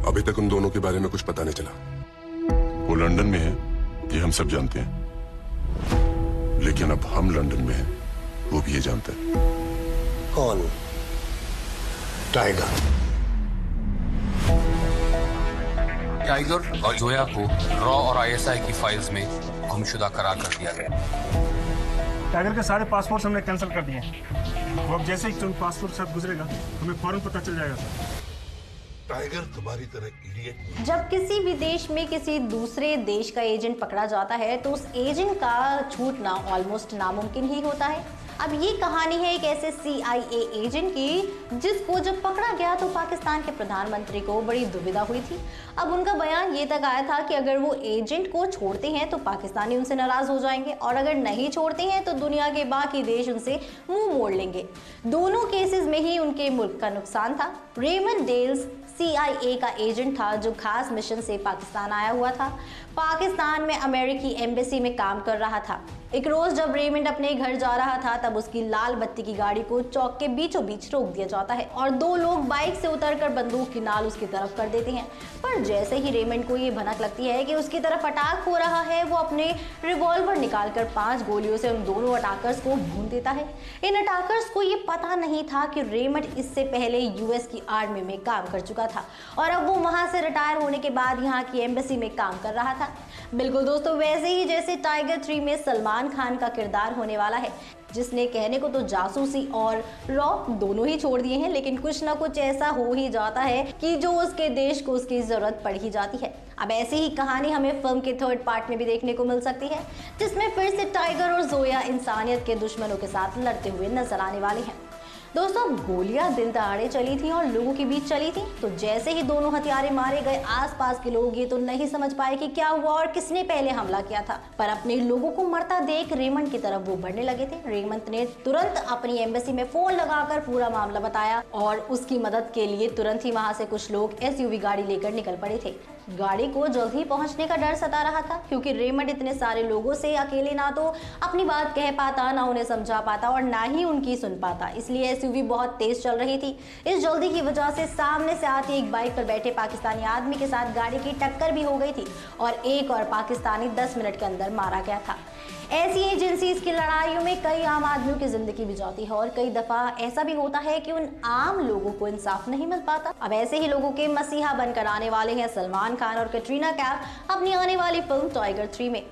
अभी तक उन दोनों के बारे में कुछ पता नहीं चला। वो लंदन में है, ये हम सब जानते हैं, लेकिन अब हम लंदन में हैं, वो भी ये जानता है। कौन? टाइगर। टाइगर और जोया को रॉ और आईएसआई की फाइल्स में गुमशुदा करार कर दिया गया। टाइगर के सारे पासपोर्ट हमने कैंसिल कर दिए हैं। वो अब जैसे ही पासपोर्ट सब गुजरेगा हमें फौरन पता चल जाएगा सर। टाइगर तुम्हारी तरह इडियट। जब किसी भी देश में किसी दूसरे देश का एजेंट पकड़ा जाता है तो उस एजेंट का छूटना ऑलमोस्ट नामुमकिन ही होता है। अब ये कहानी है एक ऐसे CIA एजेंट की जिसको जब पकड़ा गया तो पाकिस्तान के प्रधानमंत्री को बड़ी दुविधा हुई थी। अब उनका बयान ये तक आया था कि अगर वो एजेंट को छोड़ते हैं तो पाकिस्तानी उनसे नाराज हो जाएंगे और अगर नहीं छोड़ते हैं तो दुनिया के बाकी देश उनसे मुंह मोड़ लेंगे। दोनों केसेस में ही उनके मुल्क का नुकसान था। रेमंड डेल्स CIA का एजेंट था जो खास मिशन से पाकिस्तान आया हुआ था। पाकिस्तान में अमेरिकी एम्बेसी में काम कर रहा था। एक रोज जब रेमंड अपने घर जा रहा था तब उसकी लाल बत्ती की गाड़ी को चौक के बीचों बीच रोक दिया जाता है और दो लोग बाइक से उतरकर बंदूक की नाल उसकी तरफ कर देते हैं। पर जैसे ही रेमंड को ये भनक लगती है कि उसकी तरफ अटैक हो रहा है, वो अपने रिवॉल्वर निकालकर 5 गोलियों से उन दोनों अटैकर्स को भून देता है। इन अटैकर्स को ये पता नहीं था कि रेमंड इससे पहले US की आर्मी में काम कर चुका था और अब वो वहां से रिटायर होने के बाद यहाँ की एम्बेसी में काम कर रहा था। बिल्कुल दोस्तों वैसे ही जैसे टाइगर 3 में सलमान खान का किरदार होने वाला है, जिसने कहने को तो जासूसी और रॉ दोनों ही छोड़ दिए हैं, लेकिन कुछ ना कुछ ऐसा हो ही जाता है कि जो उसके देश को उसकी जरूरत पड़ ही जाती है। अब ऐसी ही कहानी हमें फिल्म के 3rd पार्ट में भी देखने को मिल सकती है, जिसमें फिर से टाइगर और जोया इंसानियत के दुश्मनों के साथ लड़ते हुए नजर आने वाले हैं। दोस्तों गोलियां दिन दहाड़े चली थी और लोगों के बीच चली थी, तो जैसे ही दोनों हथियारे मारे गए आसपास के लोग ये तो नहीं समझ पाए कि क्या हुआ और किसने पहले हमला किया था। पर अपने लोगों को मरता देख रेमंड की तरफ वो बढ़ने लगे थे। रेमंड ने तुरंत अपनी एम्बेसी में फोन लगाकर पूरा मामला बताया और उसकी मदद के लिए तुरंत ही वहां से कुछ लोग SUV गाड़ी लेकर निकल पड़े थे। गाड़ी को जल्द ही पहुंचने का डर सता रहा था क्योंकि रेमंड इतने सारे लोगों से अकेले ना तो अपनी बात कह पाता, ना उन्हें समझा पाता और ना ही उनकी सुन पाता, इसलिए SUV बहुत तेज चल रही थी। इस जल्दी की वजह से सामने से आती एक बाइक पर बैठे पाकिस्तानी आदमी के साथ गाड़ी की टक्कर भी हो गई थी और एक और पाकिस्तानी 10 मिनट के अंदर मारा गया था। ऐसी एजेंसीज की लड़ाइयों में कई आम आदमियों की जिंदगी भी जाती है और कई दफा ऐसा भी होता है कि उन आम लोगों को इंसाफ नहीं मिल पाता। अब ऐसे ही लोगों के मसीहा बनकर आने वाले हैं सलमान खान और कैटरीना कैफ अपनी आने वाली फिल्म टाइगर 3 में।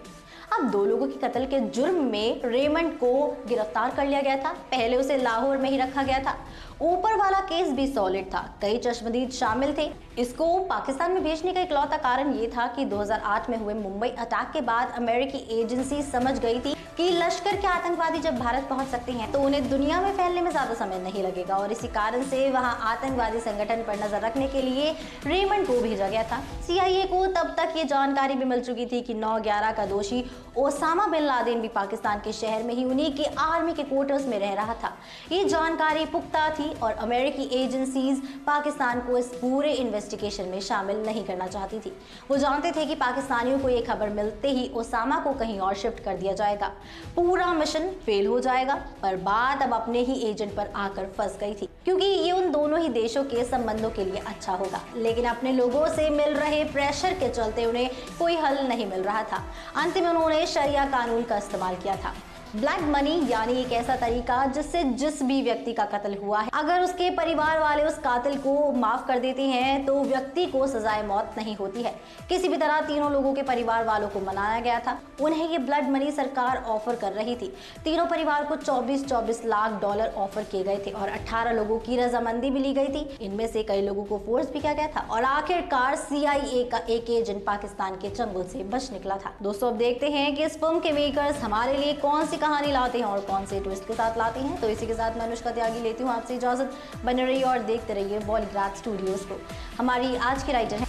अब 2 लोगों की कत्ल के जुर्म में रेमंड को गिरफ्तार कर लिया गया था। पहले उसे लाहौर में ही रखा गया था। ऊपर वाला केस भी सॉलिड था, कई चश्मदीद शामिल थे। इसको पाकिस्तान में भेजने का इकलौता कारण ये था कि 2008 में हुए मुंबई अटैक के बाद अमेरिकी एजेंसी समझ गई थी कि लश्कर के आतंकवादी जब भारत पहुंच सकते हैं तो उन्हें दुनिया में फैलने में ज्यादा समय नहीं लगेगा और इसी कारण से वहां आतंकवादी संगठन पर नजर रखने के लिए रेमंड को भेजा गया था। CIA को तब तक ये जानकारी भी मिल चुकी थी कि 9/11 का दोषी ओसामा बिन लादेन भी पाकिस्तान के शहर में ही उन्हीं के आर्मी के क्वार्टर्स में रह रहा था। ये जानकारी पुख्ता थी और अमेरिकी एजेंसीज पाकिस्तान को इस पूरे इन्वेस्टिगेशन में शामिल नहीं करना चाहती थी। वो जानते थे कि पाकिस्तानियों को ये खबर मिलते ही ओसामा को कहीं और शिफ्ट कर दिया जाएगा, पूरा मिशन फेल हो जाएगा। पर बात अब अपने ही एजेंट पर आकर फंस गई थी क्योंकि ये उन दोनों ही देशों के संबंधों के लिए अच्छा होगा, लेकिन अपने लोगों से मिल रहे प्रेशर के चलते उन्हें कोई हल नहीं मिल रहा था। अंत में उन्होंने शरिया कानून का इस्तेमाल किया था। ब्लैक मनी यानी एक ऐसा तरीका जिससे जिस भी व्यक्ति का कत्ल हुआ है अगर उसके परिवार वाले उस कातिल को माफ कर देते हैं तो व्यक्ति को सजाए मौत नहीं होती है। किसी भी तरह तीनों लोगों के परिवार वालों को मनाया गया था। उन्हें ये ब्लड मनी सरकार ऑफर कर रही थी। तीनों परिवार को 24 लाख डॉलर ऑफर किए गए थे और 18 लोगों की रजामंदी भी ली गई थी। इनमें से कई लोगों को फोर्स भी किया गया था और आखिरकार CIA का एक एजेंट पाकिस्तान के चंगुल से बच निकला था। दोस्तों अब देखते हैं कि इस फिल्म के मेकर्स हमारे लिए कौन सी कहानी लाते हैं और कौन से ट्विस्ट के साथ लाते हैं। तो इसी के साथ मैं अनुष्का त्यागी लेती हूँ आपसे इजाजत। बने रहिए और देखते रहिए बॉलीग्राफ स्टूडियोज को। हमारी आज की राइटर